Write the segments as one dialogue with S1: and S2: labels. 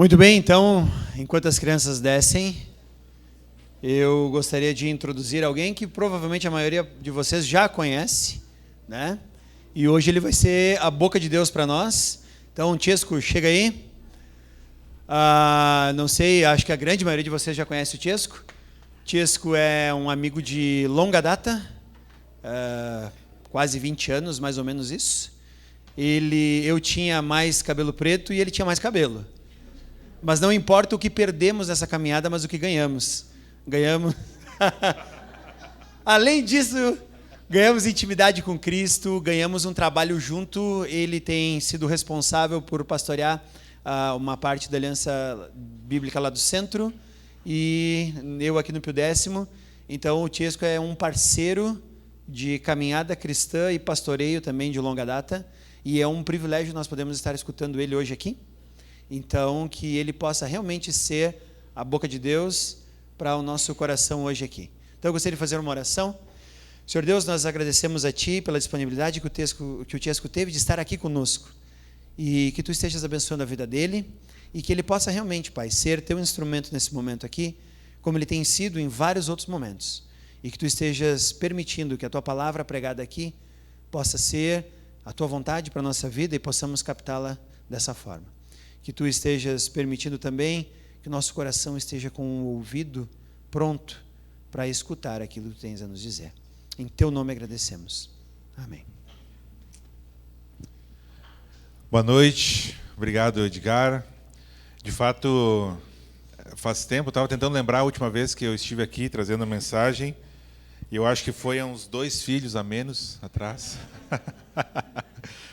S1: Muito bem, então, enquanto as crianças descem, eu gostaria de introduzir alguém que provavelmente a maioria de vocês já conhece, né? E hoje ele vai ser a boca de Deus para nós. Então, Tiesco, chega aí. Não sei, acho que a grande maioria de vocês já conhece o Tiesco. Tiesco é um amigo de longa data, quase 20 anos, mais ou menos isso. Eu tinha mais cabelo preto e ele tinha mais cabelo. Mas não importa o que perdemos nessa caminhada, mas o que ganhamos. Ganhamos. Além disso, ganhamos intimidade com Cristo, ganhamos um trabalho junto. Ele tem sido responsável por pastorear uma parte da Aliança Bíblica lá do centro e eu aqui no Pio Décimo. Então, o Tiesco é um parceiro de caminhada cristã e pastoreio também de longa data. E é um privilégio nós podemos estar escutando ele hoje aqui. Então, que ele possa realmente ser a boca de Deus para o nosso coração hoje aqui. Então, eu gostaria de fazer uma oração. Senhor Deus, nós agradecemos a Ti pela disponibilidade que o Tiesco teve de estar aqui conosco. E que Tu estejas abençoando a vida dele e que ele possa realmente, Pai, ser Teu instrumento nesse momento aqui, como ele tem sido em vários outros momentos. E que Tu estejas permitindo que a Tua palavra pregada aqui possa ser a Tua vontade para a nossa vida e possamos captá-la dessa forma. Que Tu estejas permitindo também que o nosso coração esteja com o ouvido pronto para escutar aquilo que Tu tens a nos dizer. Em Teu nome agradecemos. Amém.
S2: Boa noite. Obrigado, Edgar. De fato, faz tempo, eu estava tentando lembrar a última vez que eu estive aqui trazendo a mensagem, e eu acho que foi há uns 2 filhos a menos atrás.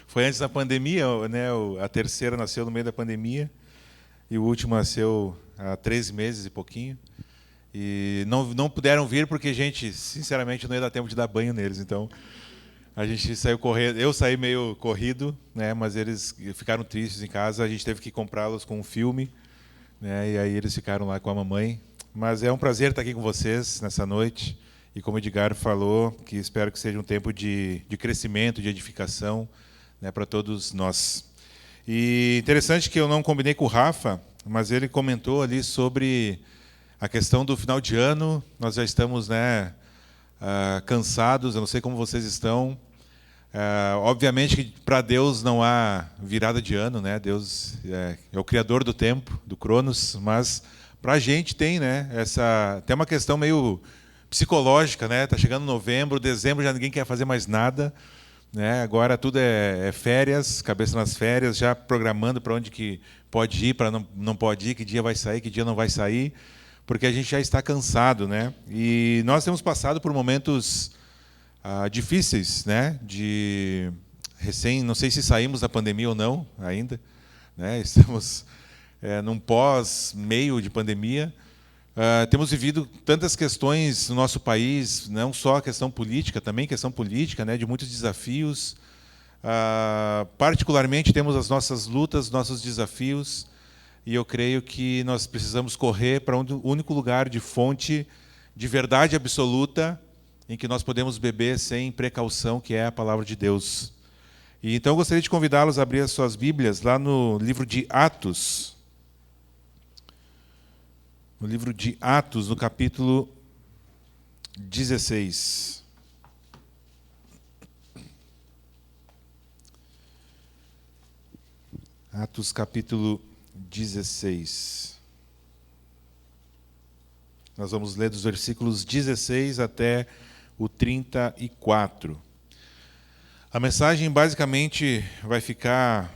S2: Foi antes da pandemia, né? A terceira nasceu no meio da pandemia e o último nasceu há 13 meses e pouquinho. E não puderam vir porque, gente, sinceramente, não ia dar tempo de dar banho neles. Então, a gente saiu correndo. Eu saí meio corrido, né? Mas eles ficaram tristes em casa. A gente teve que comprá-los com um filme, né? E aí eles ficaram lá com a mamãe. Mas é um prazer estar aqui com vocês nessa noite. E como o Edgar falou, que espero que seja um tempo de crescimento, de edificação, né, para todos nós. E interessante que eu não combinei com o Rafa, mas ele comentou ali sobre a questão do final de ano. Nós já estamos, né, cansados, eu não sei como vocês estão. Obviamente que para Deus não há virada de ano, né? Deus é o criador do tempo, do Cronos, mas para a gente tem, né, tem uma questão meio psicológica, né? Tá chegando novembro, dezembro, já ninguém quer fazer mais nada, né? Agora tudo é férias, cabeça nas férias, já programando para onde que pode ir, para não pode ir, que dia vai sair, que dia não vai sair, porque a gente já está cansado, né? E nós temos passado por momentos difíceis, né? Não sei se saímos da pandemia ou não ainda, né? Estamos num pós-meio de pandemia. Temos vivido tantas questões no nosso país, não só a questão política, também questão política, né, de muitos desafios. Particularmente temos as nossas lutas, nossos desafios, e eu creio que nós precisamos correr para o único lugar de fonte de verdade absoluta em que nós podemos beber sem precaução, que é a palavra de Deus. E então eu gostaria de convidá-los a abrir as suas Bíblias lá no livro de Atos. No livro de Atos, no capítulo 16. Atos, capítulo 16. Nós vamos ler dos versículos 16 até o 34. A mensagem, basicamente, vai ficar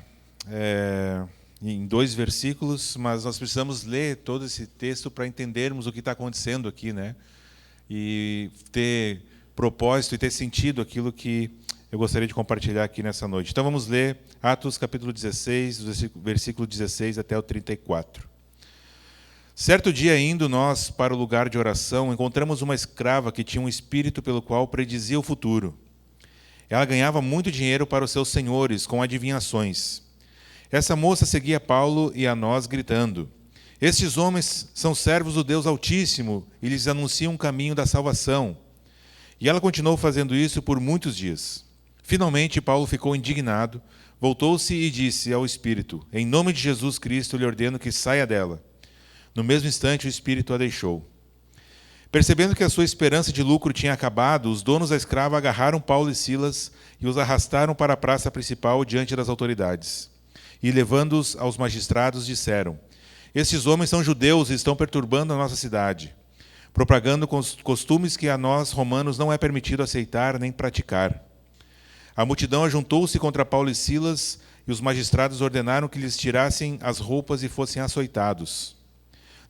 S2: em 2 versículos, mas nós precisamos ler todo esse texto para entendermos o que está acontecendo aqui, né? E ter propósito e ter sentido aquilo que eu gostaria de compartilhar aqui nessa noite. Então vamos ler Atos capítulo 16, versículo 16 até o 34. Certo dia, indo nós para o lugar de oração, encontramos uma escrava que tinha um espírito pelo qual predizia o futuro. Ela ganhava muito dinheiro para os seus senhores com adivinhações. Essa moça seguia Paulo e a nós, gritando: "Estes homens são servos do Deus Altíssimo e lhes anunciam um caminho da salvação." E ela continuou fazendo isso por muitos dias. Finalmente, Paulo ficou indignado, voltou-se e disse ao espírito: em nome de Jesus Cristo, lhe ordeno que saia dela. No mesmo instante, o espírito a deixou. Percebendo que a sua esperança de lucro tinha acabado, os donos da escrava agarraram Paulo e Silas e os arrastaram para a praça principal diante das autoridades. E, levando-os aos magistrados, disseram: estes homens são judeus e estão perturbando a nossa cidade, propagando costumes que a nós, romanos, não é permitido aceitar nem praticar. A multidão ajuntou-se contra Paulo e Silas, e os magistrados ordenaram que lhes tirassem as roupas e fossem açoitados.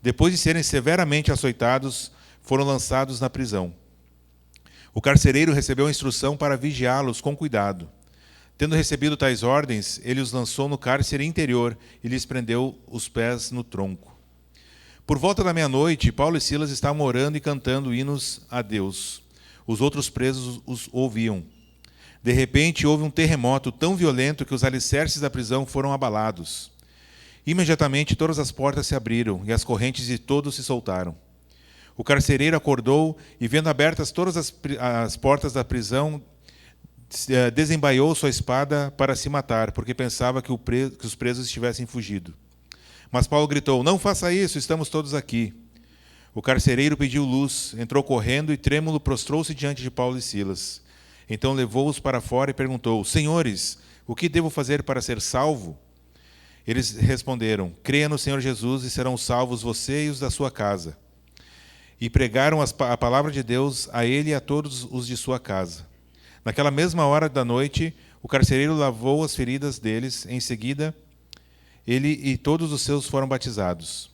S2: Depois de serem severamente açoitados, foram lançados na prisão. O carcereiro recebeu a instrução para vigiá-los com cuidado. Tendo recebido tais ordens, ele os lançou no cárcere interior e lhes prendeu os pés no tronco. Por volta da meia-noite, Paulo e Silas estavam orando e cantando hinos a Deus. Os outros presos os ouviam. De repente, houve um terremoto tão violento que os alicerces da prisão foram abalados. Imediatamente, todas as portas se abriram e as correntes de todos se soltaram. O carcereiro acordou e, vendo abertas todas as portas da prisão, desembaiou sua espada para se matar, porque pensava que os presos tivessem fugido. Mas Paulo gritou: não faça isso, estamos todos aqui. O carcereiro pediu luz, entrou correndo e, trêmulo, prostrou-se diante de Paulo e Silas. Então levou-os para fora e perguntou: senhores, o que devo fazer para ser salvo? Eles responderam: creia no Senhor Jesus e serão salvos você e os da sua casa. E pregaram a palavra de Deus a ele e a todos os de sua casa. Naquela mesma hora da noite, o carcereiro lavou as feridas deles. Em seguida, ele e todos os seus foram batizados.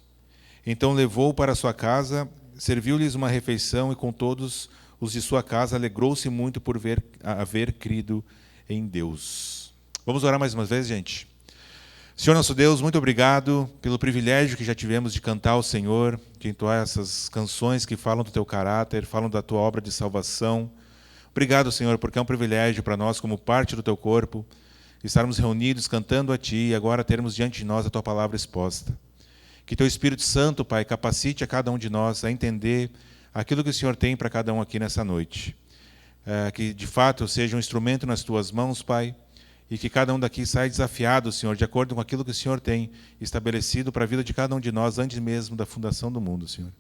S2: Então levou para sua casa, serviu-lhes uma refeição e com todos os de sua casa alegrou-se muito por haver crido em Deus. Vamos orar mais uma vez, gente? Senhor nosso Deus, muito obrigado pelo privilégio que já tivemos de cantar ao Senhor, de entoar essas canções que falam do Teu caráter, falam da Tua obra de salvação. Obrigado, Senhor, porque é um privilégio para nós, como parte do Teu corpo, estarmos reunidos cantando a Ti e agora termos diante de nós a Tua palavra exposta. Que Teu Espírito Santo, Pai, capacite a cada um de nós a entender aquilo que o Senhor tem para cada um aqui nessa noite. Que, de fato, eu seja um instrumento nas Tuas mãos, Pai, e que cada um daqui saia desafiado, Senhor, de acordo com aquilo que o Senhor tem estabelecido para a vida de cada um de nós antes mesmo da fundação do mundo, Senhor.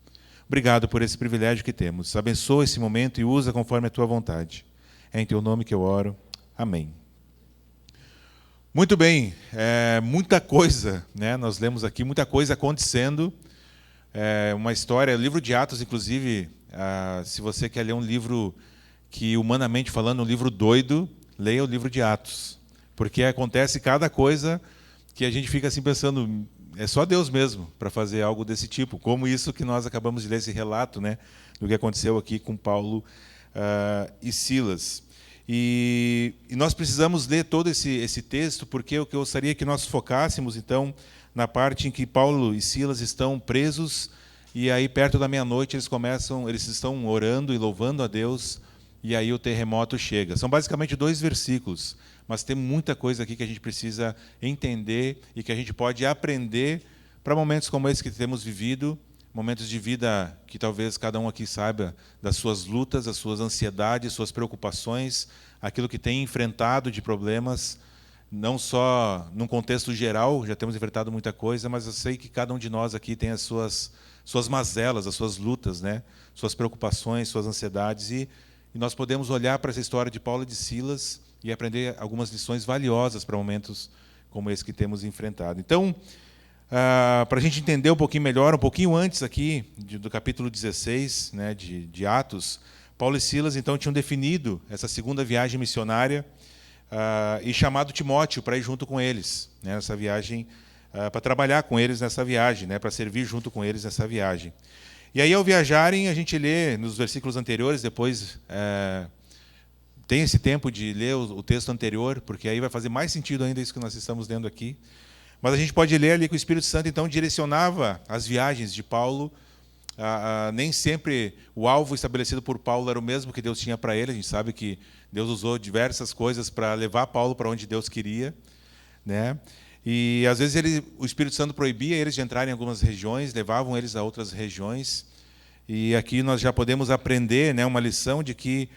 S2: Obrigado por esse privilégio que temos. Abençoa esse momento e usa conforme a Tua vontade. É em Teu nome que eu oro. Amém. Muito bem, muita coisa, né? Nós lemos aqui, muita coisa acontecendo. Uma história, o livro de Atos, inclusive, se você quer ler um livro que, humanamente falando, um livro doido, leia o livro de Atos. Porque acontece cada coisa que a gente fica assim pensando, é só Deus mesmo para fazer algo desse tipo. Como isso que nós acabamos de ler, esse relato, né, do que aconteceu aqui com Paulo e Silas. E nós precisamos ler todo esse texto, porque o que eu gostaria que nós focássemos, então, na parte em que Paulo e Silas estão presos, e aí perto da meia-noite eles estão orando e louvando a Deus, e aí o terremoto chega. São basicamente 2 versículos, mas tem muita coisa aqui que a gente precisa entender e que a gente pode aprender para momentos como esse que temos vivido, momentos de vida que talvez cada um aqui saiba das suas lutas, das suas ansiedades, suas preocupações, aquilo que tem enfrentado de problemas, não só num contexto geral, já temos enfrentado muita coisa, mas eu sei que cada um de nós aqui tem as suas mazelas, as suas lutas, né? Suas preocupações, suas ansiedades, e nós podemos olhar para essa história de Paulo e de Silas e aprender algumas lições valiosas para momentos como esse que temos enfrentado. Então, para a gente entender um pouquinho melhor, um pouquinho antes aqui do capítulo 16, né, de Atos, Paulo e Silas então tinham definido essa segunda viagem missionária e chamado Timóteo para ir junto com eles, né, nessa viagem, para trabalhar com eles nessa viagem, né, para servir junto com eles nessa viagem. E aí, ao viajarem, a gente lê nos versículos anteriores, depois tem esse tempo de ler o texto anterior, porque aí vai fazer mais sentido ainda isso que nós estamos lendo aqui. Mas a gente pode ler ali que o Espírito Santo, então, direcionava as viagens de Paulo. Nem sempre o alvo estabelecido por Paulo era o mesmo que Deus tinha para ele. A gente sabe que Deus usou diversas coisas para levar Paulo para onde Deus queria, né? E, às vezes, o Espírito Santo proibia eles de entrar em algumas regiões, levavam eles a outras regiões. E aqui nós já podemos aprender, né, uma lição de que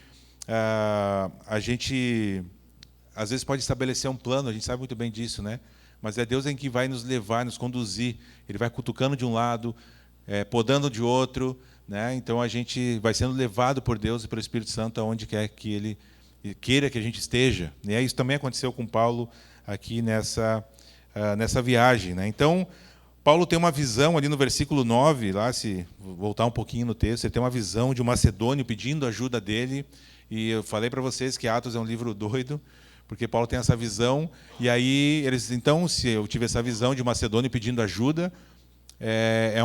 S2: a gente às vezes pode estabelecer um plano, a gente sabe muito bem disso, né? Mas é Deus em que vai nos levar, nos conduzir. Ele vai cutucando de um lado, podando de outro, né? Então a gente vai sendo levado por Deus e pelo Espírito Santo aonde quer que Ele queira que a gente esteja. E isso também aconteceu com Paulo aqui nessa viagem, né? Então, Paulo tem uma visão ali no versículo 9, lá, se voltar um pouquinho no texto, ele tem uma visão de um macedônio pedindo ajuda dele. E eu falei para vocês que Atos é um livro doido, porque Paulo tem essa visão. E aí, então, se eu tive essa visão de um macedônio pedindo ajuda,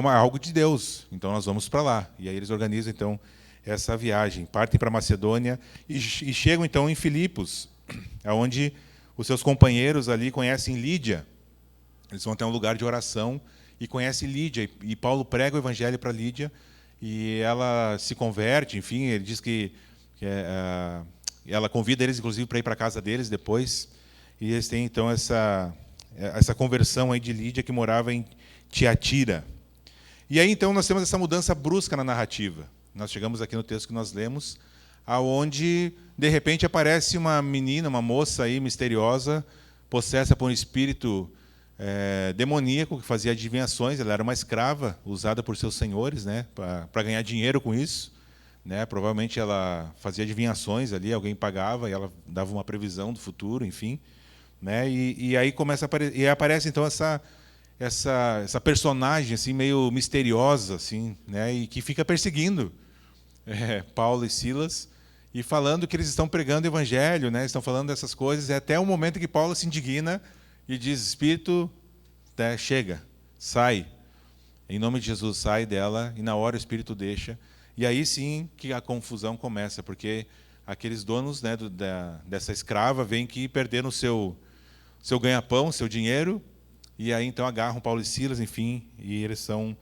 S2: algo de Deus. Então, nós vamos para lá. E aí eles organizam, então, essa viagem. Partem para Macedônia e chegam, então, em Filipos, onde os seus companheiros ali conhecem Lídia. Eles vão até um lugar de oração e conhecem Lídia. E Paulo prega o evangelho para Lídia e ela se converte. Enfim, ele diz que ela convida eles, inclusive, para ir para a casa deles depois. E eles têm, então, essa conversão aí de Lídia, que morava em Tiatira. E aí, então, nós temos essa mudança brusca na narrativa. Nós chegamos aqui no texto que nós lemos, aonde de repente aparece uma menina, uma moça aí misteriosa, possessa por um espírito demoníaco, que fazia adivinhações. Ela era uma escrava usada por seus senhores, né, para ganhar dinheiro com isso, né? Provavelmente ela fazia adivinhações ali, alguém pagava e ela dava uma previsão do futuro, enfim, né? E aí aparece então essa personagem assim meio misteriosa, assim, né, e que fica perseguindo Paulo e Silas e falando que eles estão pregando o evangelho, né, estão falando dessas coisas, até o momento que Paulo se indigna e diz: Espírito, chega, sai, em nome de Jesus, sai dela. E na hora o Espírito deixa. E aí sim que a confusão começa, porque aqueles donos, né, dessa escrava veem que perderam o seu ganha-pão, seu dinheiro, e aí então agarram Paulo e Silas, enfim, e eles são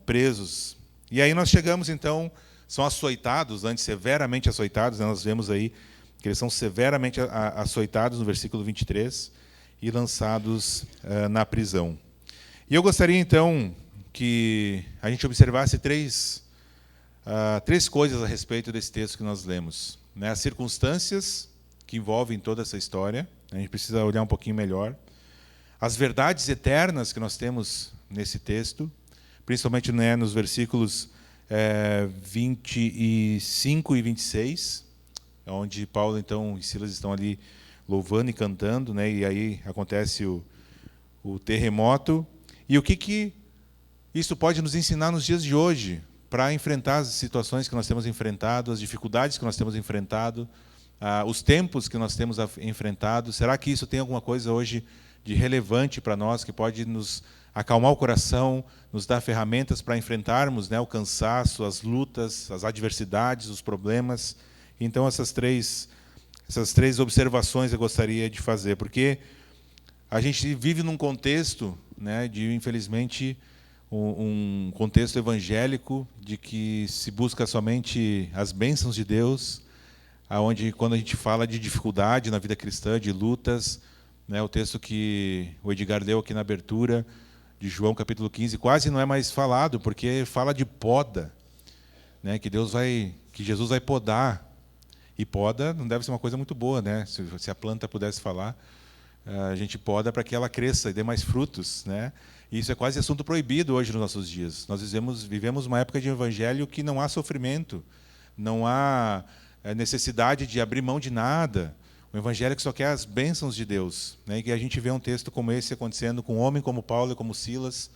S2: presos. E aí nós chegamos, então, são açoitados, antes severamente açoitados, né? Nós vemos aí que eles são severamente açoitados no versículo 23 e lançados na prisão. E eu gostaria, então, que a gente observasse três coisas a respeito desse texto que nós lemos, né? As circunstâncias que envolvem toda essa história, a gente precisa olhar um pouquinho melhor. As verdades eternas que nós temos nesse texto, principalmente, né, nos versículos 25 e 26, onde Paulo, então, e Silas estão ali louvando e cantando, né, e aí acontece o terremoto. E o que isso pode nos ensinar nos dias de hoje, para enfrentar as situações que nós temos enfrentado, as dificuldades que nós temos enfrentado, os tempos que nós temos enfrentado? Será que isso tem alguma coisa hoje de relevante para nós, que pode nos acalmar o coração, nos dar ferramentas para enfrentarmos, né, o cansaço, as lutas, as adversidades, os problemas? Então, essas três observações eu gostaria de fazer, porque a gente vive num contexto, né, de, infelizmente, um contexto evangélico, de que se busca somente as bênçãos de Deus, aonde, quando a gente fala de dificuldade na vida cristã, de lutas, né, o texto que o Edgar leu aqui na abertura, de João capítulo 15, quase não é mais falado, porque fala de poda, né, que Jesus vai podar. E poda não deve ser uma coisa muito boa, né? Se a planta pudesse falar, a gente poda para que ela cresça e dê mais frutos, né? E isso é quase assunto proibido hoje nos nossos dias. Nós vivemos uma época de evangelho que não há sofrimento, não há necessidade de abrir mão de nada. O evangelho que só quer as bênçãos de Deus, né? E que a gente vê um texto como esse acontecendo com um homem como Paulo e como Silas,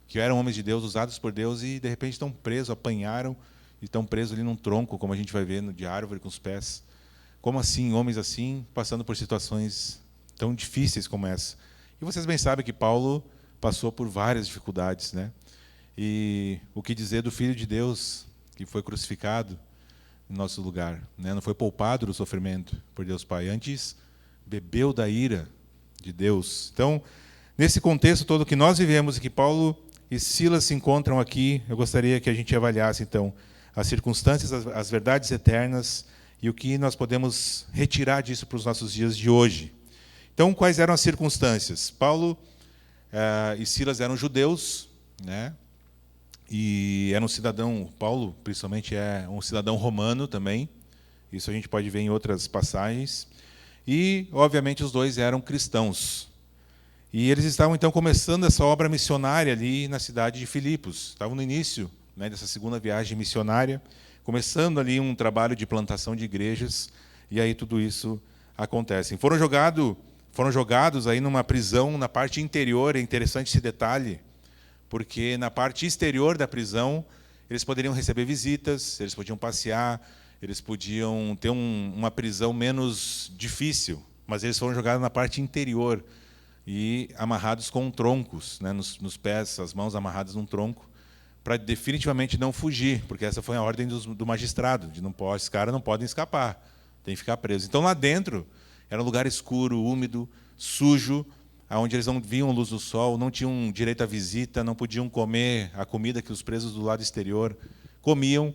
S2: que eram homens de Deus, usados por Deus, e de repente estão presos, apanharam, e estão presos ali num tronco, como a gente vai ver de árvore com os pés. Como assim, homens assim, passando por situações tão difíceis como essa? E vocês bem sabem que Paulo passou por várias dificuldades, né? E o que dizer do Filho de Deus, que foi crucificado em nosso lugar, né? Não foi poupado do sofrimento por Deus Pai, antes bebeu da ira de Deus. Então, nesse contexto todo que nós vivemos e que Paulo e Silas se encontram aqui, eu gostaria que a gente avaliasse, então, as circunstâncias, as verdades eternas e o que nós podemos retirar disso para os nossos dias de hoje. Então, quais eram as circunstâncias? Paulo e Silas eram judeus, né? E era um cidadão, Paulo, principalmente, é um cidadão romano também. Isso a gente pode ver em outras passagens. E, obviamente, os dois eram cristãos. E eles estavam, então, começando essa obra missionária ali na cidade de Filipos. Estavam no início, né, dessa segunda viagem missionária, começando ali um trabalho de plantação de igrejas, e aí tudo isso acontece. Foram jogados aí numa prisão na parte interior. É interessante esse detalhe, porque na parte exterior da prisão eles poderiam receber visitas, eles podiam passear, eles podiam ter uma prisão menos difícil, mas eles foram jogados na parte interior e amarrados com troncos, né, nos pés, as mãos amarradas num tronco, para definitivamente não fugir, porque essa foi a ordem do magistrado, de esses caras não podem escapar, tem que ficar presos. Então lá dentro era um lugar escuro, úmido, sujo, onde eles não viam luz do sol, não tinham direito à visita, não podiam comer a comida que os presos do lado exterior comiam.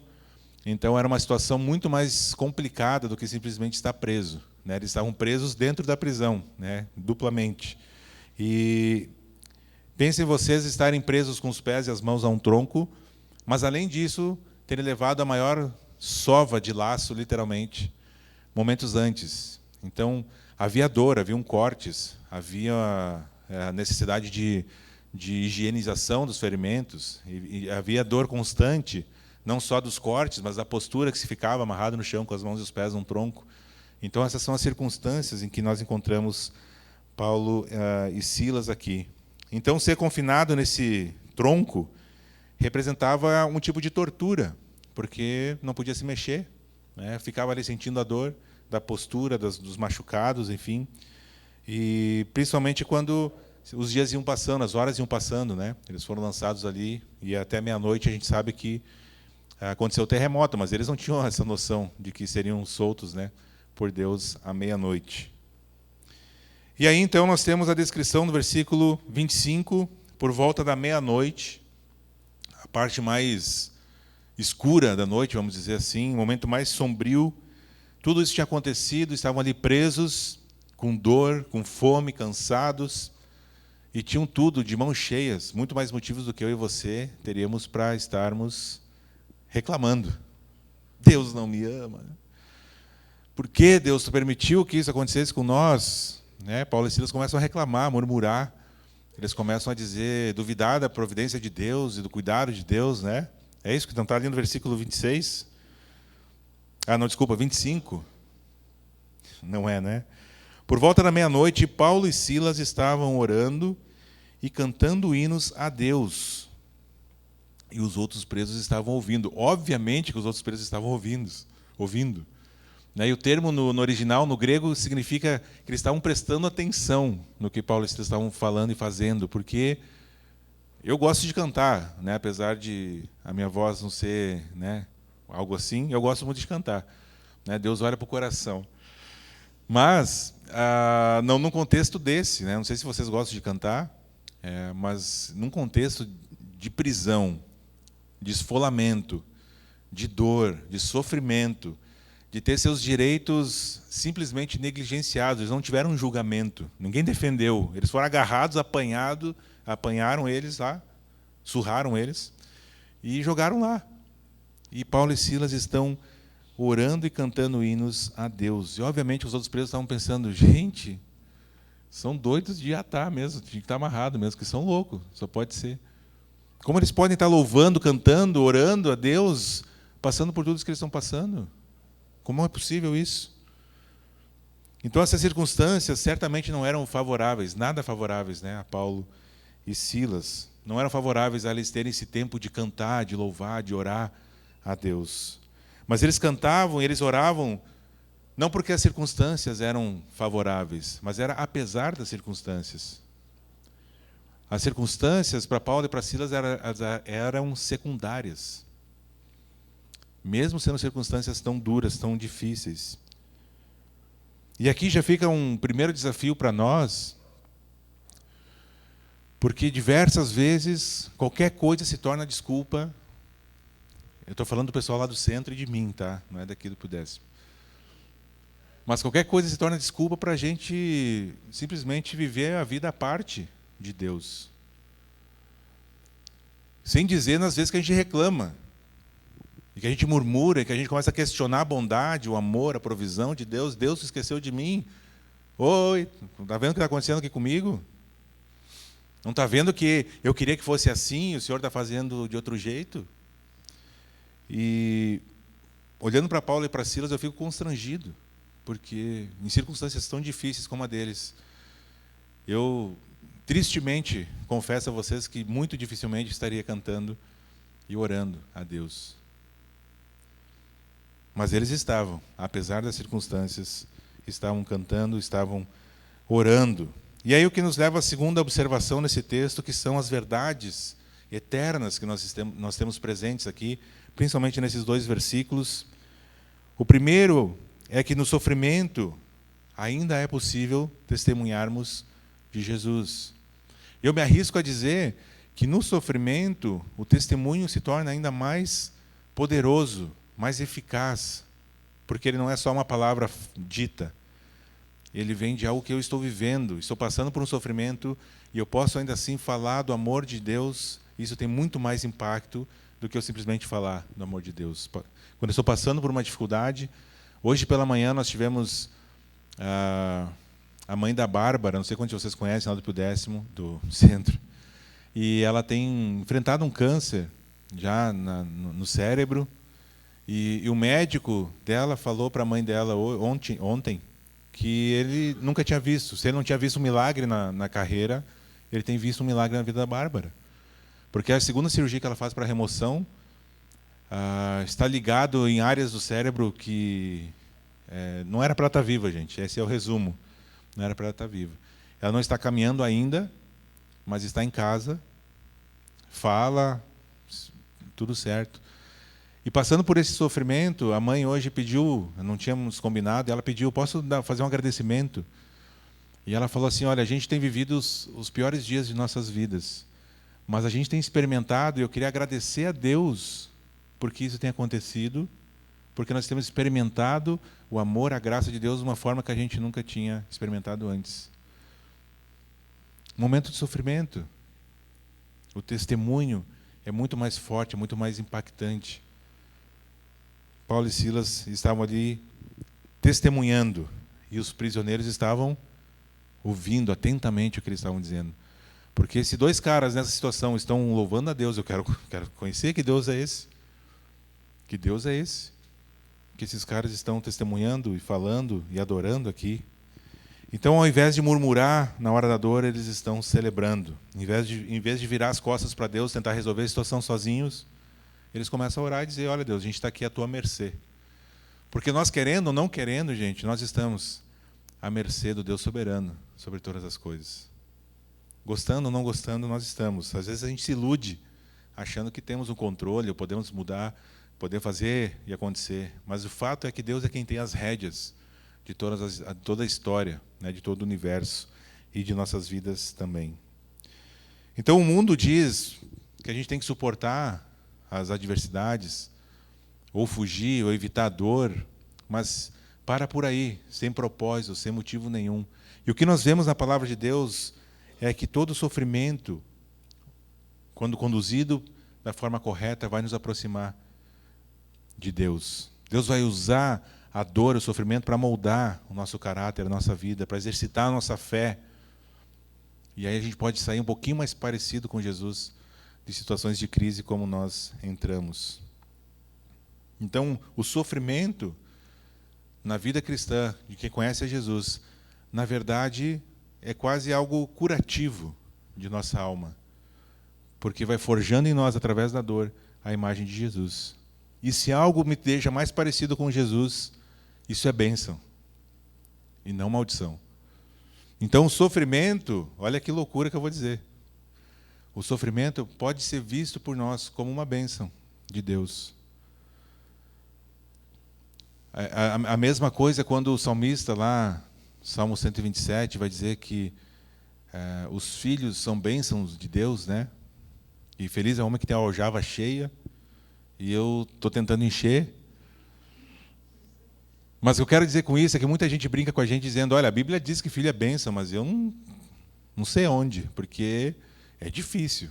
S2: Então era uma situação muito mais complicada do que simplesmente estar preso, né? Eles estavam presos dentro da prisão, né, duplamente. E pensem vocês estarem presos com os pés e as mãos a um tronco, mas além disso terem levado a maior sova de laço, literalmente, momentos antes. Então havia dor, haviam cortes, havia a necessidade de higienização dos ferimentos, e havia dor constante, não só dos cortes, mas da postura que se ficava amarrado no chão com as mãos e os pés num tronco. Então essas são as circunstâncias em que nós encontramos Paulo e Silas aqui. Então ser confinado nesse tronco representava um tipo de tortura, porque não podia se mexer, né? Ficava ali sentindo a dor da postura, dos machucados, enfim. E principalmente quando os dias iam passando, as horas iam passando, né? Eles foram lançados ali, e até meia-noite a gente sabe que aconteceu o terremoto, mas eles não tinham essa noção de que seriam soltos, né, por Deus à meia-noite. E aí, então, nós temos a descrição no versículo 25, por volta da meia-noite, a parte mais escura da noite, vamos dizer assim, o momento mais sombrio. Tudo isso tinha acontecido, estavam ali presos, com dor, com fome, cansados, e tinham tudo de mãos cheias, muito mais motivos do que eu e você teríamos para estarmos reclamando. Deus não me ama. Por que Deus permitiu que isso acontecesse com nós? Né? Paulo e Silas começam a reclamar, a murmurar. Eles começam a dizer, duvidar da providência de Deus e do cuidado de Deus, né? É isso que não está ali no versículo 26? Não, desculpa, 25. Não é, né? Por volta da meia-noite, Paulo e Silas estavam orando e cantando hinos a Deus. E os outros presos estavam ouvindo. Obviamente que os outros presos estavam ouvindo. E o termo no original, no grego, significa que eles estavam prestando atenção no que Paulo e Silas estavam falando e fazendo, porque eu gosto de cantar, né? Apesar de a minha voz não ser, né, algo assim, eu gosto muito de cantar, né? Deus olha para o coração. Mas, não num contexto desse, né? Não sei se vocês gostam de cantar, mas num contexto de prisão, de esfolamento, de dor, de sofrimento, de ter seus direitos simplesmente negligenciados. Eles não tiveram um julgamento, ninguém defendeu. Eles foram agarrados, apanharam eles lá, surraram eles e jogaram lá. E Paulo e Silas estão orando e cantando hinos a Deus. E, obviamente, os outros presos estavam pensando, gente, são doidos de atar mesmo, tinha que estar amarrado mesmo, que são loucos, só pode ser. Como eles podem estar louvando, cantando, orando a Deus, passando por tudo isso que eles estão passando? Como é possível isso? Então, essas circunstâncias certamente não eram favoráveis, nada favoráveis, né, a Paulo e Silas. Não eram favoráveis a eles terem esse tempo de cantar, de louvar, de orar a Deus. Mas eles cantavam, eles oravam, não porque as circunstâncias eram favoráveis, mas era apesar das circunstâncias. As circunstâncias para Paulo e para Silas eram secundárias. Mesmo sendo circunstâncias tão duras, tão difíceis. E aqui já fica um primeiro desafio para nós, porque diversas vezes qualquer coisa se torna desculpa. Eu estou falando do pessoal lá do centro e de mim, tá? Não é daqui do Pudécimo. Mas qualquer coisa se torna desculpa para a gente simplesmente viver a vida à parte de Deus. Sem dizer nas vezes que a gente reclama, e que a gente murmura, e que a gente começa a questionar a bondade, o amor, a provisão de Deus. Deus se esqueceu de mim. Oi, não está vendo o que está acontecendo aqui comigo? Não está vendo que eu queria que fosse assim, o Senhor está fazendo de outro jeito? E, olhando para Paulo e para Silas, eu fico constrangido, porque em circunstâncias tão difíceis como a deles, eu, tristemente, confesso a vocês que muito dificilmente estaria cantando e orando a Deus. Mas eles estavam, apesar das circunstâncias, estavam cantando, estavam orando. E aí o que nos leva à segunda observação nesse texto, que são as verdades eternas que nós temos presentes aqui, principalmente nesses 2 versículos. O primeiro é que no sofrimento ainda é possível testemunharmos de Jesus. Eu me arrisco a dizer que no sofrimento o testemunho se torna ainda mais poderoso, mais eficaz, porque ele não é só uma palavra dita, ele vem de algo que eu estou vivendo, estou passando por um sofrimento e eu posso ainda assim falar do amor de Deus. Isso tem muito mais impacto do que eu simplesmente falar do amor de Deus. Quando eu estou passando por uma dificuldade, hoje pela manhã nós tivemos a mãe da Bárbara, não sei quantos de vocês conhecem, lá do Pio Décimo, do centro, e ela tem enfrentado um câncer já no cérebro, e o médico dela falou para a mãe dela ontem que ele nunca tinha visto. Se ele não tinha visto um milagre na carreira, ele tem visto um milagre na vida da Bárbara. Porque a segunda cirurgia que ela faz para remoção está ligado em áreas do cérebro que não era para ela estar viva, gente. Esse é o resumo. Não era para ela estar viva. Ela não está caminhando ainda, mas está em casa, fala, tudo certo. E passando por esse sofrimento, a mãe hoje pediu, não tínhamos combinado, ela pediu, posso fazer um agradecimento? E ela falou assim, olha, a gente tem vivido os piores dias de nossas vidas, mas a gente tem experimentado, e eu queria agradecer a Deus porque isso tem acontecido, porque nós temos experimentado o amor, a graça de Deus de uma forma que a gente nunca tinha experimentado antes. Momento de sofrimento, o testemunho é muito mais forte, é muito mais impactante. Paulo e Silas estavam ali testemunhando e os prisioneiros estavam ouvindo atentamente o que eles estavam dizendo. Porque se 2 caras nessa situação estão louvando a Deus, eu quero conhecer que Deus é esse. Que Deus é esse. Que esses caras estão testemunhando e falando e adorando aqui. Então, ao invés de murmurar na hora da dor, eles estão celebrando. Em vez de virar as costas para Deus, tentar resolver a situação sozinhos, eles começam a orar e dizer, olha Deus, a gente está aqui à tua mercê. Porque nós querendo ou não querendo, gente, nós estamos à mercê do Deus soberano sobre todas as coisas. Gostando ou não gostando, nós estamos. Às vezes a gente se ilude, achando que temos um controle, ou podemos mudar, poder fazer e acontecer. Mas o fato é que Deus é quem tem as rédeas de toda a história, né, de todo o universo e de nossas vidas também. Então o mundo diz que a gente tem que suportar as adversidades, ou fugir, ou evitar a dor, mas para por aí, sem propósito, sem motivo nenhum. E o que nós vemos na palavra de Deus é que todo sofrimento, quando conduzido da forma correta, vai nos aproximar de Deus. Deus vai usar a dor, o sofrimento, para moldar o nosso caráter, a nossa vida, para exercitar a nossa fé. E aí a gente pode sair um pouquinho mais parecido com Jesus de situações de crise como nós entramos. Então, o sofrimento na vida cristã, de quem conhece a Jesus, na verdade, é quase algo curativo de nossa alma, porque vai forjando em nós, através da dor, a imagem de Jesus. E se algo me deixa mais parecido com Jesus, isso é bênção, e não maldição. Então, o sofrimento, olha que loucura que eu vou dizer, o sofrimento pode ser visto por nós como uma bênção de Deus. A mesma coisa quando o salmista lá, Salmo 127, vai dizer que os filhos são bênçãos de Deus, né? E feliz é o homem que tem a aljava cheia, e eu estou tentando encher. Mas o que eu quero dizer com isso é que muita gente brinca com a gente dizendo, olha, a Bíblia diz que filho é bênção, mas eu não sei onde, porque é difícil.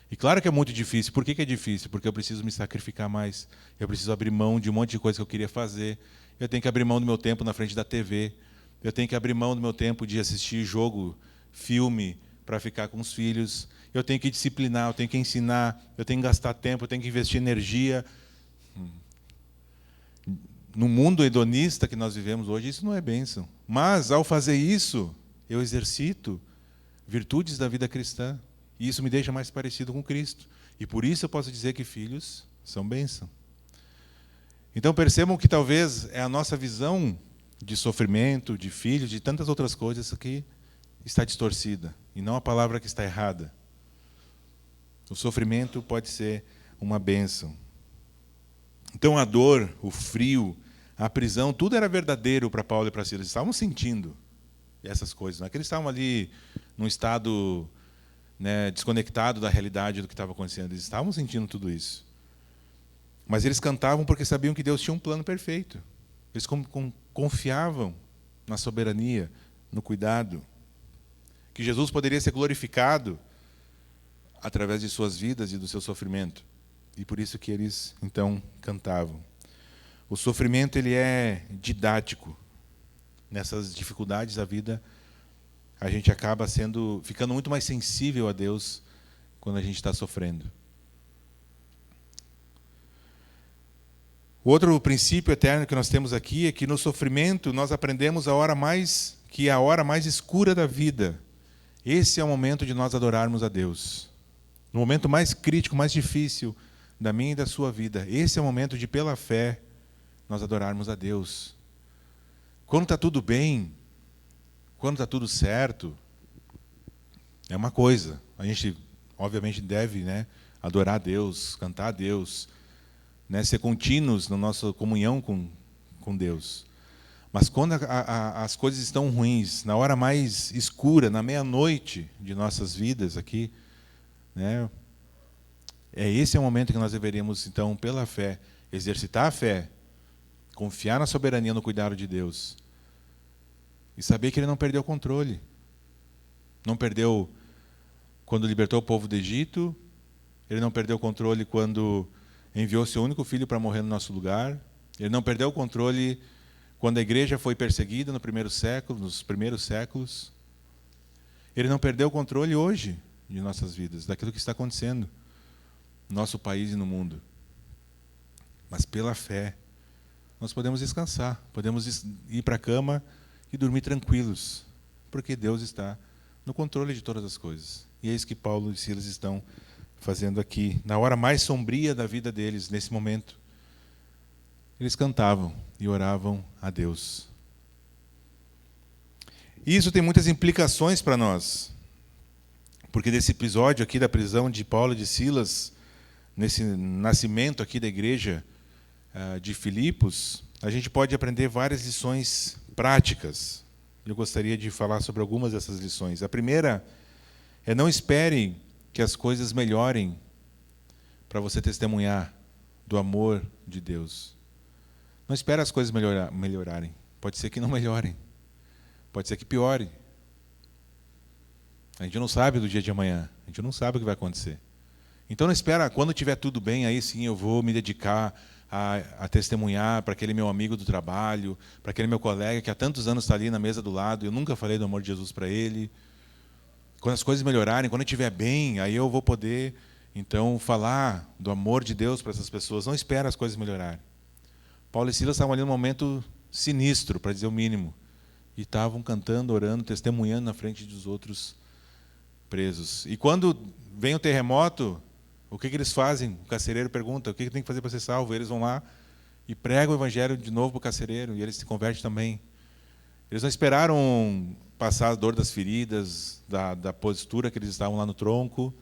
S2: E claro que é muito difícil. Por que é difícil? Porque eu preciso me sacrificar mais. Eu preciso abrir mão de um monte de coisa que eu queria fazer. Eu tenho que abrir mão do meu tempo na frente da TV. Eu tenho que abrir mão do meu tempo de assistir jogo, filme, para ficar com os filhos. Eu tenho que disciplinar, eu tenho que ensinar, eu tenho que gastar tempo, eu tenho que investir energia. No mundo hedonista que nós vivemos hoje, isso não é bênção. Mas, ao fazer isso, eu exercito virtudes da vida cristã. E isso me deixa mais parecido com Cristo. E por isso eu posso dizer que filhos são bênção. Então percebam que talvez é a nossa visão de sofrimento, de filhos, de tantas outras coisas que está distorcida. E não a palavra que está errada. O sofrimento pode ser uma bênção. Então a dor, o frio, a prisão, tudo era verdadeiro para Paulo e para Silas. Eles estavam sentindo essas coisas. Não é que eles estavam ali num estado, né, desconectado da realidade do que estava acontecendo. Eles estavam sentindo tudo isso. Mas eles cantavam porque sabiam que Deus tinha um plano perfeito. Eles confiavam na soberania, no cuidado. Que Jesus poderia ser glorificado através de suas vidas e do seu sofrimento. E por isso que eles, então, cantavam. O sofrimento, ele é didático. Nessas dificuldades da vida, a gente acaba ficando muito mais sensível a Deus quando a gente está sofrendo. O outro princípio eterno que nós temos aqui é que no sofrimento nós aprendemos a hora mais escura da vida. Esse é o momento de nós adorarmos a Deus. No momento mais crítico, mais difícil da minha e da sua vida. Esse é o momento de, pela fé, nós adorarmos a Deus. Quando está tudo bem, quando está tudo certo, é uma coisa. A gente, obviamente, deve, né, adorar a Deus, cantar a Deus, né, ser contínuos na nossa comunhão com Deus. Mas quando as coisas estão ruins, na hora mais escura, na meia-noite de nossas vidas aqui, né, esse é o momento que nós deveríamos, então, pela fé, exercitar a fé, confiar na soberania, no cuidado de Deus, e saber que Ele não perdeu o controle. Não perdeu quando libertou o povo do Egito, Ele não perdeu o controle quando enviou seu único filho para morrer no nosso lugar, Ele não perdeu o controle quando a igreja foi perseguida nos primeiros séculos. Ele não perdeu o controle hoje de nossas vidas, daquilo que está acontecendo no nosso país e no mundo. Mas pela fé, nós podemos descansar, podemos ir para a cama e dormir tranquilos, porque Deus está no controle de todas as coisas. E é isso que Paulo e Silas estão fazendo aqui. Na hora mais sombria da vida deles, nesse momento, eles cantavam e oravam a Deus. E isso tem muitas implicações para nós, porque desse episódio aqui da prisão de Paulo e de Silas, nesse nascimento aqui da igreja de Filipos, a gente pode aprender várias lições práticas. Eu gostaria de falar sobre algumas dessas lições. A primeira é: não espere que as coisas melhorem para você testemunhar do amor de Deus. Não espere as coisas melhorarem. Pode ser que não melhorem. Pode ser que piore. A gente não sabe do dia de amanhã. A gente não sabe o que vai acontecer. Então não espera, quando estiver tudo bem, aí sim eu vou me dedicar a testemunhar para aquele meu amigo do trabalho, para aquele meu colega que há tantos anos está ali na mesa do lado, eu nunca falei do amor de Jesus para ele. Quando as coisas melhorarem, quando eu estiver bem, aí eu vou poder, então, falar do amor de Deus para essas pessoas. Não espera as coisas melhorarem. Paulo e Silas estavam ali num momento sinistro, para dizer o mínimo, e estavam cantando, orando, testemunhando na frente dos outros presos. E quando vem o terremoto, o que eles fazem? O carcereiro pergunta: o que tem que fazer para ser salvo? Eles vão lá e pregam o evangelho de novo para o carcereiro, e ele se converte também. Eles não esperaram passar a dor das feridas, da postura que eles estavam lá no tronco.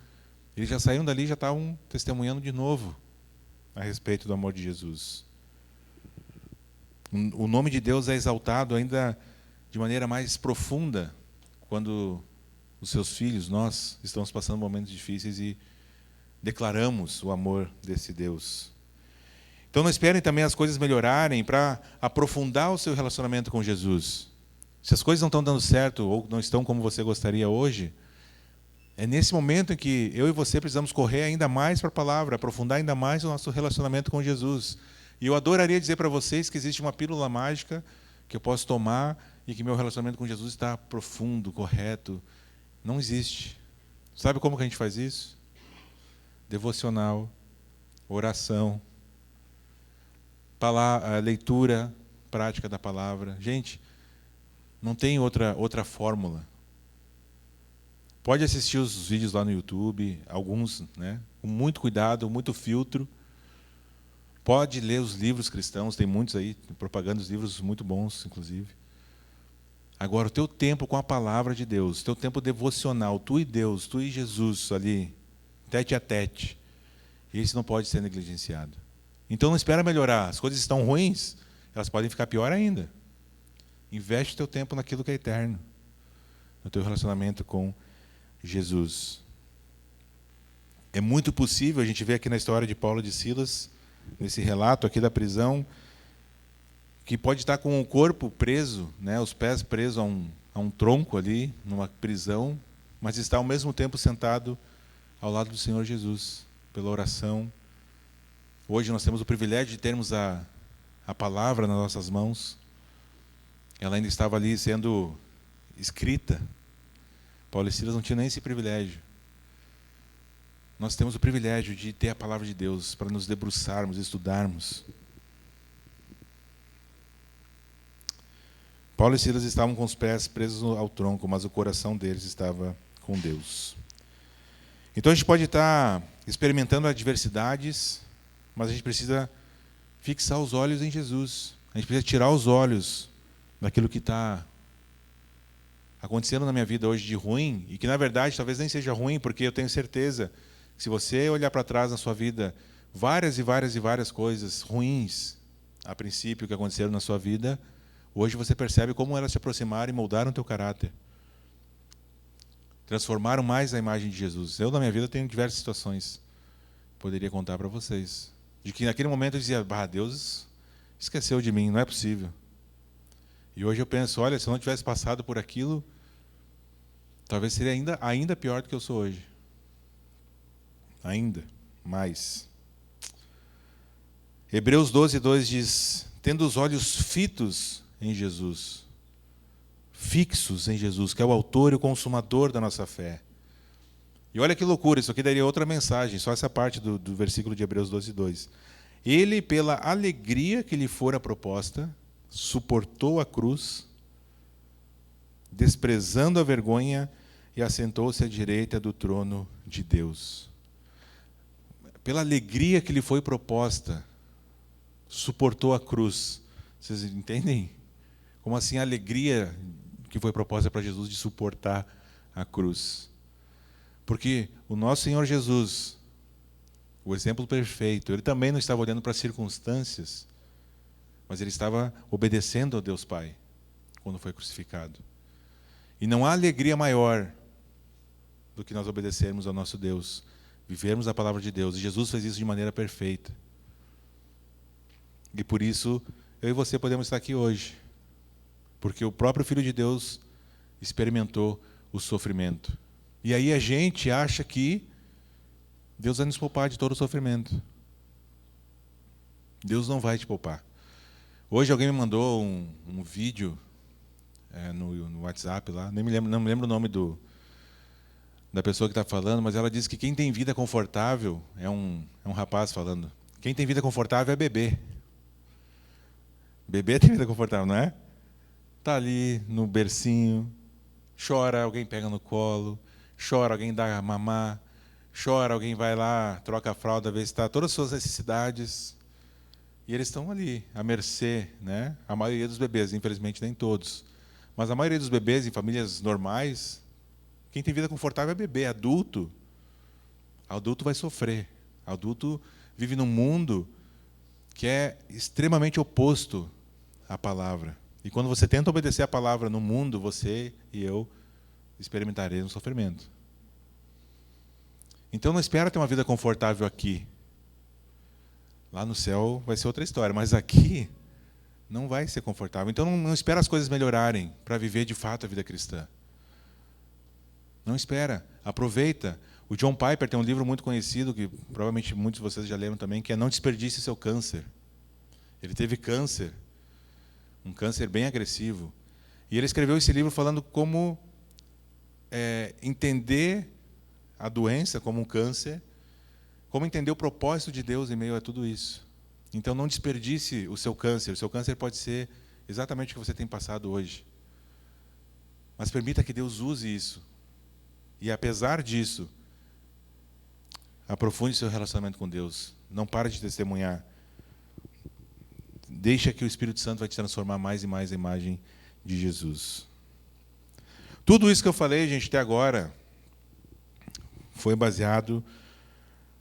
S2: Eles já saíram dali e já estavam testemunhando de novo a respeito do amor de Jesus. O nome de Deus é exaltado ainda de maneira mais profunda quando os seus filhos, nós, estamos passando momentos difíceis e declaramos o amor desse Deus. Então não esperem também as coisas melhorarem para aprofundar o seu relacionamento com Jesus. Se as coisas não estão dando certo ou não estão como você gostaria hoje, é nesse momento em que eu e você precisamos correr ainda mais para a palavra, aprofundar ainda mais o nosso relacionamento com Jesus. E eu adoraria dizer para vocês que existe uma pílula mágica que eu posso tomar e que meu relacionamento com Jesus está profundo, correto. Não existe. Sabe como que a gente faz isso? Devocional, oração, leitura prática da palavra. Gente, não tem outra fórmula. Pode assistir os vídeos lá no YouTube, alguns, né, com muito cuidado, muito filtro. Pode ler os livros cristãos, tem muitos aí, propaganda dos livros muito bons, inclusive. Agora, o teu tempo com a palavra de Deus, o teu tempo devocional, tu e Deus, tu e Jesus ali, tete a tete, esse não pode ser negligenciado. Então não espera melhorar. As coisas estão ruins, elas podem ficar pior ainda. Investe o teu tempo naquilo que é eterno, no teu relacionamento com Jesus. É muito possível, a gente vê aqui na história de Paulo e de Silas, nesse relato aqui da prisão, que pode estar com o corpo preso, né, os pés presos a um tronco ali, numa prisão, mas está ao mesmo tempo sentado ao lado do Senhor Jesus, pela oração. Hoje nós temos o privilégio de termos a palavra nas nossas mãos. Ela ainda estava ali sendo escrita. Paulo e Silas não tinham nem esse privilégio. Nós temos o privilégio de ter a palavra de Deus para nos debruçarmos, estudarmos. Paulo e Silas estavam com os pés presos ao tronco, mas o coração deles estava com Deus. Então a gente pode estar experimentando adversidades, mas a gente precisa fixar os olhos em Jesus. A gente precisa tirar os olhos daquilo que está acontecendo na minha vida hoje de ruim, e que na verdade talvez nem seja ruim, porque eu tenho certeza que se você olhar para trás na sua vida, várias e várias e várias coisas ruins, a princípio, que aconteceram na sua vida, hoje você percebe como elas se aproximaram e moldaram o teu caráter. Transformaram mais a imagem de Jesus. Eu, na minha vida, tenho diversas situações que poderia contar para vocês. De que naquele momento eu dizia, Deus esqueceu de mim, não é possível. E hoje eu penso, olha, se eu não tivesse passado por aquilo, talvez seria ainda pior do que eu sou hoje. Ainda mais. Hebreus 12:2 diz, tendo os olhos fitos em Jesus, fixos em Jesus, que é o autor e o consumador da nossa fé. E olha que loucura, isso aqui daria outra mensagem, só essa parte do versículo de Hebreus 12:2. Ele, pela alegria que lhe fora proposta, suportou a cruz, desprezando a vergonha, e assentou-se à direita do trono de Deus. Pela alegria que lhe foi proposta, suportou a cruz. Vocês entendem? Como assim a alegria que foi proposta para Jesus de suportar a cruz? Porque o nosso Senhor Jesus, o exemplo perfeito, ele também não estava olhando para as circunstâncias, mas ele estava obedecendo ao Deus Pai quando foi crucificado. E não há alegria maior do que nós obedecermos ao nosso Deus, vivermos a palavra de Deus. E Jesus fez isso de maneira perfeita. E por isso, eu e você podemos estar aqui hoje. Porque o próprio Filho de Deus experimentou o sofrimento. E aí a gente acha que Deus vai nos poupar de todo o sofrimento. Deus não vai te poupar. Hoje alguém me mandou um vídeo no WhatsApp lá, não me lembro o nome da pessoa que está falando, mas ela disse que quem tem vida confortável, é um rapaz falando, quem tem vida confortável é bebê. Bebê tem vida confortável, não é? Está ali no bercinho, chora, alguém pega no colo, chora, alguém dá mamar, chora, alguém vai lá, troca a fralda, vê se está todas as suas necessidades. E eles estão ali, à mercê, né? A maioria dos bebês, infelizmente nem todos. Mas a maioria dos bebês em famílias normais, quem tem vida confortável é bebê. Adulto vai sofrer. Adulto vive num mundo que é extremamente oposto à palavra. E quando você tenta obedecer a palavra no mundo, você e eu experimentaremos sofrimento. Então não espera ter uma vida confortável aqui. Lá no céu vai ser outra história, mas aqui não vai ser confortável. Então não espera as coisas melhorarem para viver de fato a vida cristã. Não espera, aproveita. O John Piper tem um livro muito conhecido, que provavelmente muitos de vocês já leram também, que é Não Desperdice Seu Câncer. Ele teve câncer, um câncer bem agressivo. E ele escreveu esse livro falando como entender a doença como um câncer, como entender o propósito de Deus em meio a tudo isso. Então, não desperdice o seu câncer. O seu câncer pode ser exatamente o que você tem passado hoje. Mas permita que Deus use isso. E, apesar disso, aprofunde seu relacionamento com Deus. Não pare de testemunhar. Deixa que o Espírito Santo vai te transformar mais e mais a imagem de Jesus. Tudo isso que eu falei, gente, até agora, foi baseado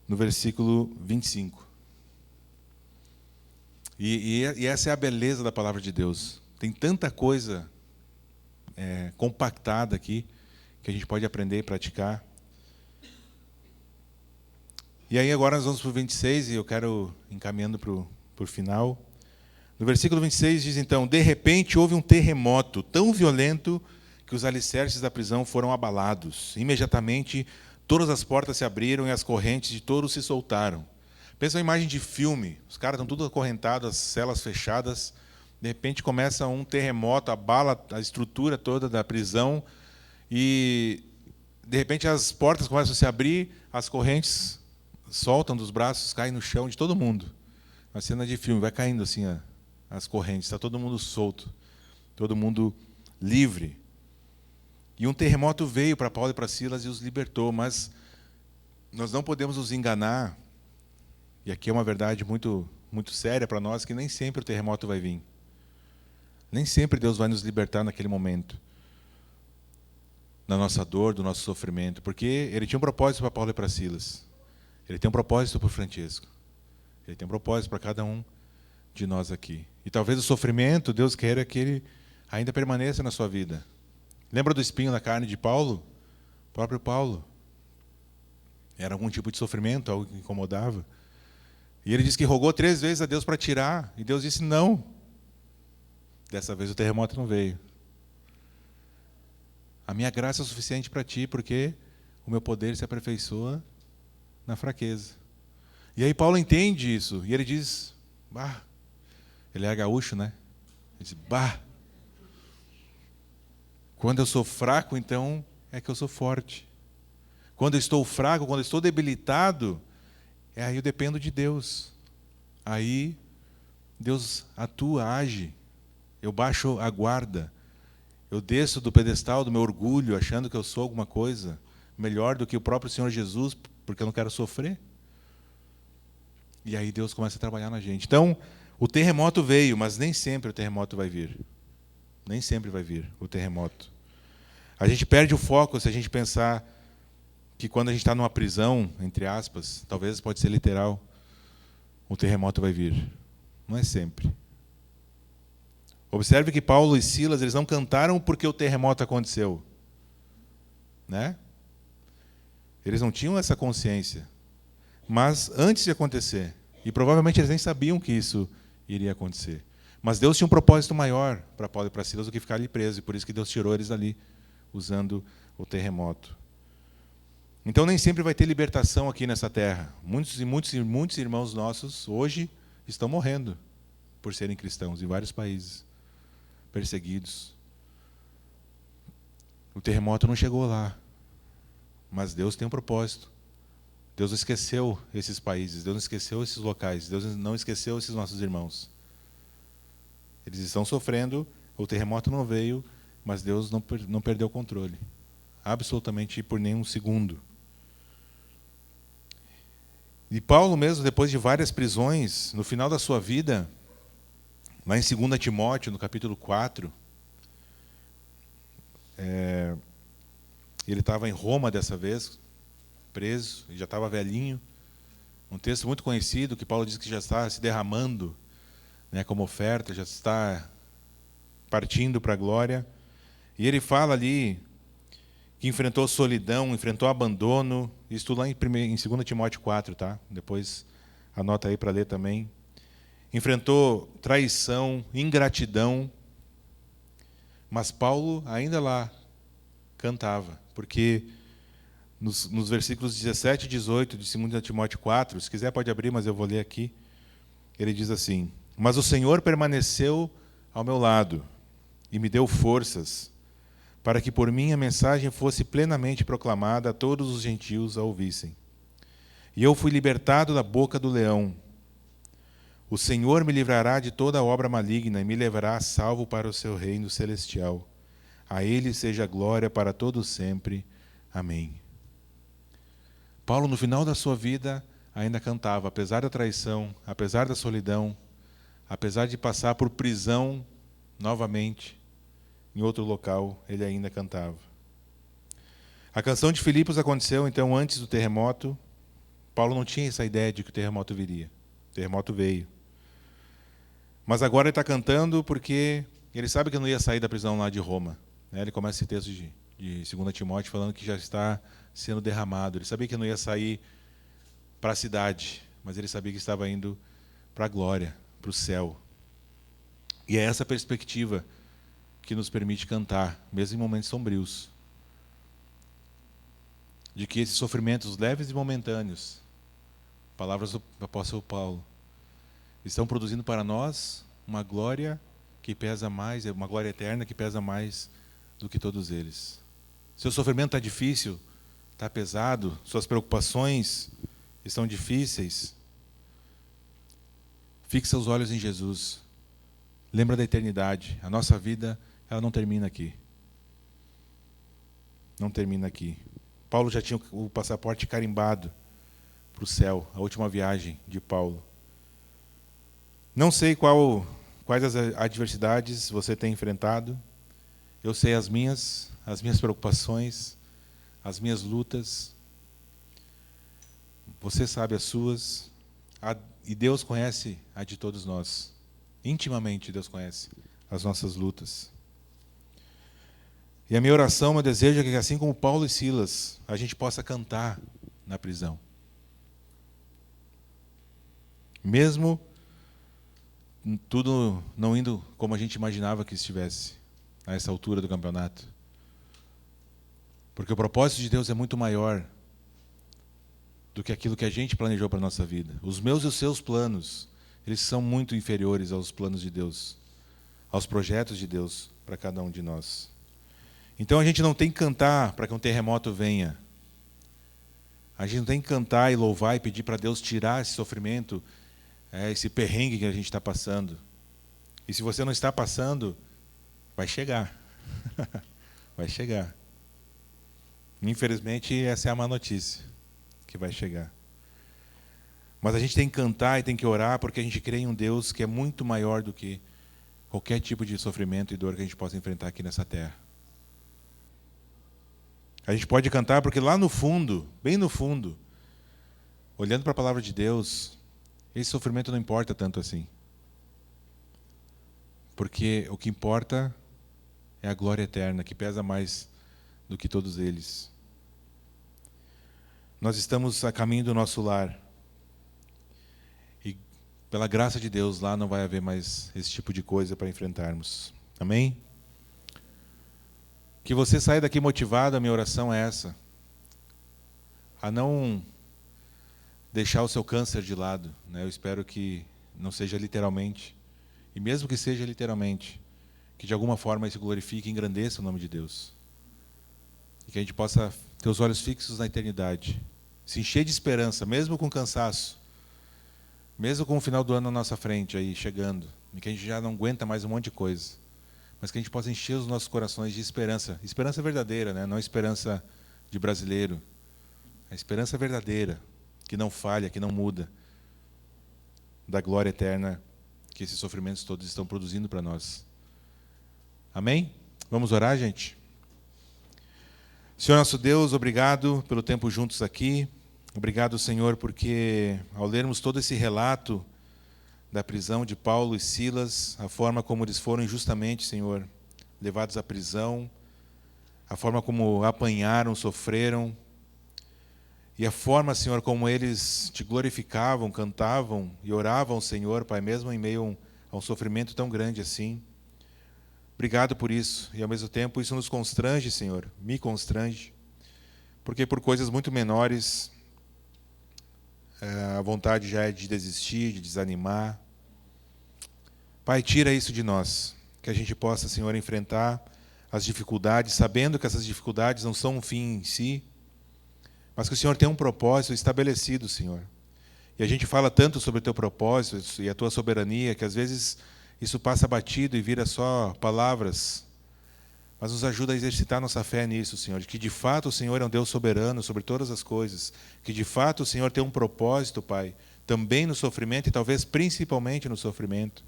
S2: no versículo 25. E essa é a beleza da palavra de Deus. Tem tanta coisa compactada aqui que a gente pode aprender e praticar. E aí agora nós vamos para o 26, e eu quero encaminhando para o final. No versículo 26 diz então: de repente houve um terremoto tão violento que os alicerces da prisão foram abalados. Imediatamente todas as portas se abriram e as correntes de todos se soltaram. Pensa uma imagem de filme, os caras estão tudo acorrentados, as celas fechadas, de repente começa um terremoto, abala a estrutura toda da prisão, e de repente as portas começam a se abrir, as correntes soltam dos braços, caem no chão de todo mundo. Uma cena de filme, vai caindo assim as correntes, está todo mundo solto, todo mundo livre. E um terremoto veio para Paulo e para Silas e os libertou, mas nós não podemos nos enganar, e aqui é uma verdade muito, muito séria para nós, que nem sempre o terremoto vai vir. Nem sempre Deus vai nos libertar naquele momento, da nossa dor, do nosso sofrimento, porque Ele tinha um propósito para Paulo e para Silas. Ele tem um propósito para o Francisco. Ele tem um propósito para cada um de nós aqui. E talvez o sofrimento, Deus queira que ele ainda permaneça na sua vida. Lembra do espinho na carne de Paulo? O próprio Paulo. Era algum tipo de sofrimento, algo que incomodava. E ele disse que rogou 3 vezes a Deus para tirar. E Deus disse não. Dessa vez o terremoto não veio. A minha graça é suficiente para ti, porque o meu poder se aperfeiçoa na fraqueza. E aí Paulo entende isso. E ele diz, ele é gaúcho, né? Ele diz, quando eu sou fraco, então é que eu sou forte. Quando eu estou fraco, quando eu estou debilitado, aí eu dependo de Deus. Aí Deus atua, age. Eu baixo a guarda. Eu desço do pedestal do meu orgulho, achando que eu sou alguma coisa melhor do que o próprio Senhor Jesus, porque eu não quero sofrer. E aí Deus começa a trabalhar na gente. Então, o terremoto veio, mas nem sempre o terremoto vai vir. Nem sempre vai vir o terremoto. A gente perde o foco se a gente pensar que quando a gente está numa prisão, entre aspas, talvez pode ser literal, o terremoto vai vir. Não é sempre. Observe que Paulo e Silas, eles não cantaram porque o terremoto aconteceu. Né? Eles não tinham essa consciência. Mas antes de acontecer, e provavelmente eles nem sabiam que isso iria acontecer. Mas Deus tinha um propósito maior para Paulo e para Silas do que ficar ali preso, e por isso que Deus tirou eles dali, usando o terremoto. Então nem sempre vai ter libertação aqui nessa terra. Muitos irmãos nossos hoje estão morrendo por serem cristãos em vários países, perseguidos. O terremoto não chegou lá, mas Deus tem um propósito. Deus não esqueceu esses países, Deus não esqueceu esses locais, Deus não esqueceu esses nossos irmãos. Eles estão sofrendo, o terremoto não veio, mas Deus não perdeu o controle. Absolutamente por nenhum segundo. E Paulo mesmo, depois de várias prisões, no final da sua vida, lá em 2 Timóteo, no capítulo 4, ele estava em Roma dessa vez, preso, e já estava velhinho. Um texto muito conhecido, que Paulo diz que já está se derramando, né, como oferta, já está partindo para a glória. E ele fala ali que enfrentou solidão, enfrentou abandono, isso tudo lá em 2 Timóteo 4, tá? Depois anota aí para ler também. Enfrentou traição, ingratidão, mas Paulo ainda lá cantava, porque nos versículos 17 e 18 de 2 Timóteo 4, se quiser pode abrir, mas eu vou ler aqui, ele diz assim: mas o Senhor permaneceu ao meu lado, e me deu forças, para que por mim a mensagem fosse plenamente proclamada a todos os gentios a ouvissem. E eu fui libertado da boca do leão. O Senhor me livrará de toda obra maligna e me levará salvo para o seu reino celestial. A Ele seja glória para todos sempre. Amém. Paulo, no final da sua vida, ainda cantava, apesar da traição, apesar da solidão, apesar de passar por prisão novamente, em outro local, ele ainda cantava. A canção de Filipos aconteceu, então, antes do terremoto. Paulo não tinha essa ideia de que o terremoto viria. O terremoto veio. Mas agora ele está cantando porque ele sabe que não ia sair da prisão lá de Roma. Ele começa esse texto de 2 Timóteo falando que já está sendo derramado. Ele sabia que não ia sair para a cidade, mas ele sabia que estava indo para a glória, para o céu. E é essa perspectiva que nos permite cantar, mesmo em momentos sombrios, de que esses sofrimentos leves e momentâneos, palavras do apóstolo Paulo, estão produzindo para nós uma glória que pesa mais, uma glória eterna que pesa mais do que todos eles. Seu sofrimento está difícil, está pesado, suas preocupações estão difíceis. Fixa os olhos em Jesus. Lembra da eternidade. A nossa vida, ela não termina aqui. Não termina aqui. Paulo já tinha o passaporte carimbado para o céu, a última viagem de Paulo. Não sei quais as adversidades você tem enfrentado. Eu sei as minhas preocupações, as minhas lutas. Você sabe as suas. E Deus conhece a de todos nós. Intimamente Deus conhece as nossas lutas. E a minha oração, meu desejo é que, assim como Paulo e Silas, a gente possa cantar na prisão. Mesmo tudo não indo como a gente imaginava que estivesse a essa altura do campeonato. Porque o propósito de Deus é muito maior do que aquilo que a gente planejou para a nossa vida. Os meus e os seus planos, eles são muito inferiores aos planos de Deus, aos projetos de Deus para cada um de nós. Então a gente não tem que cantar para que um terremoto venha. A gente não tem que cantar e louvar e pedir para Deus tirar esse sofrimento, esse perrengue que a gente está passando. E se você não está passando, vai chegar. Vai chegar. Infelizmente, essa é a má notícia, que vai chegar. Mas a gente tem que cantar e tem que orar, porque a gente crê em um Deus que é muito maior do que qualquer tipo de sofrimento e dor que a gente possa enfrentar aqui nessa terra. A gente pode cantar porque lá no fundo, bem no fundo, olhando para a palavra de Deus, esse sofrimento não importa tanto assim. Porque o que importa é a glória eterna, que pesa mais do que todos eles. Nós estamos a caminho do nosso lar. E pela graça de Deus, lá não vai haver mais esse tipo de coisa para enfrentarmos. Amém? Que você saia daqui motivado, a minha oração é essa. A não deixar o seu câncer de lado. Eu espero que não seja literalmente. E mesmo que seja literalmente, que de alguma forma isso glorifique e engrandeça o nome de Deus. E que a gente possa ter os olhos fixos na eternidade. Se encher de esperança, mesmo com cansaço. Mesmo com o final do ano na nossa frente, aí chegando. E que a gente já não aguenta mais um monte de coisa. Mas que a gente possa encher os nossos corações de esperança. Esperança verdadeira, não esperança de brasileiro. A esperança verdadeira, que não falha, que não muda. Da glória eterna que esses sofrimentos todos estão produzindo para nós. Amém? Vamos orar, gente? Senhor nosso Deus, obrigado pelo tempo juntos aqui. Obrigado, Senhor, porque ao lermos todo esse relato da prisão de Paulo e Silas, a forma como eles foram injustamente, Senhor, levados à prisão, a forma como apanharam, sofreram, e a forma, Senhor, como eles te glorificavam, cantavam e oravam, Senhor, Pai, mesmo em meio a um sofrimento tão grande assim. Obrigado por isso, e ao mesmo tempo isso nos constrange, Senhor, me constrange, porque por coisas muito menores a vontade já é de desistir, de desanimar. Pai, tira isso de nós. que a gente possa, Senhor, enfrentar as dificuldades, sabendo que essas dificuldades não são um fim em si, mas que o Senhor tem um propósito estabelecido, Senhor. E a gente fala tanto sobre o teu propósito e a tua soberania, que às vezes isso passa batido e vira só palavras. Mas nos ajuda a exercitar nossa fé nisso, Senhor, de que de fato o Senhor é um Deus soberano sobre todas as coisas, que de fato o Senhor tem um propósito, Pai, também no sofrimento e talvez principalmente no sofrimento,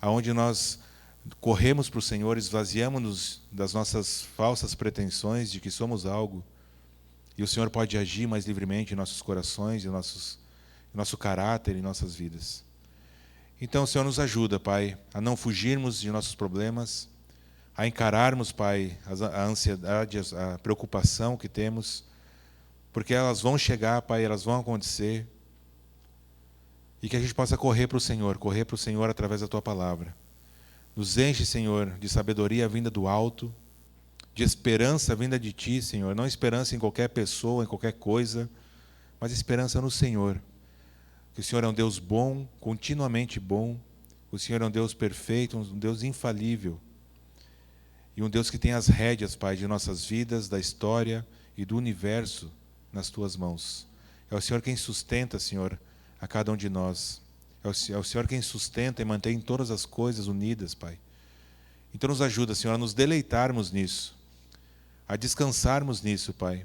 S2: aonde nós corremos para o Senhor, esvaziamos-nos das nossas falsas pretensões de que somos algo, e o Senhor pode agir mais livremente em nossos corações, em nosso caráter, em nossas vidas. Então, o Senhor nos ajuda, Pai, a não fugirmos de nossos problemas, a encararmos, Pai, a ansiedade, a preocupação que temos, porque elas vão chegar, Pai, elas vão acontecer, e que a gente possa correr para o Senhor através da Tua Palavra. Nos enche, Senhor, de sabedoria vinda do alto, de esperança vinda de Ti, Senhor, não esperança em qualquer pessoa, em qualquer coisa, mas esperança no Senhor. Que o Senhor é um Deus bom, continuamente bom, o Senhor é um Deus perfeito, um Deus infalível, e um Deus que tem as rédeas, Pai, de nossas vidas, da história e do universo nas Tuas mãos. É o Senhor quem sustenta, Senhor, a cada um de nós. É o Senhor quem sustenta e mantém todas as coisas unidas, Pai. Então nos ajuda, Senhor, a nos deleitarmos nisso, a descansarmos nisso, Pai,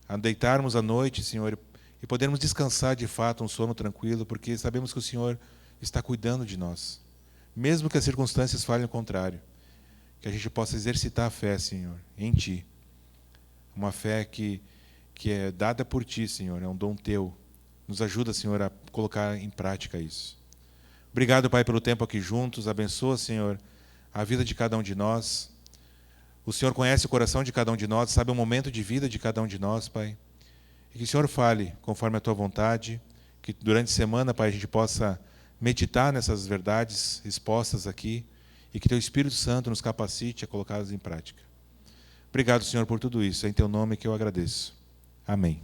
S2: a deitarmos à noite, Senhor, e podermos descansar de fato um sono tranquilo, porque sabemos que o Senhor está cuidando de nós, mesmo que as circunstâncias falem o contrário. Que a gente possa exercitar a fé, Senhor, em Ti. Uma fé que é dada por Ti, Senhor, é um dom Teu. Nos ajuda, Senhor, a colocar em prática isso. Obrigado, Pai, pelo tempo aqui juntos. Abençoa, Senhor, a vida de cada um de nós. O Senhor conhece o coração de cada um de nós, sabe o momento de vida de cada um de nós, Pai. E que o Senhor fale conforme a Tua vontade, que durante a semana, Pai, a gente possa meditar nessas verdades expostas aqui, e que Teu Espírito Santo nos capacite a colocá-las em prática. Obrigado, Senhor, por tudo isso. É em Teu nome que eu agradeço. Amém.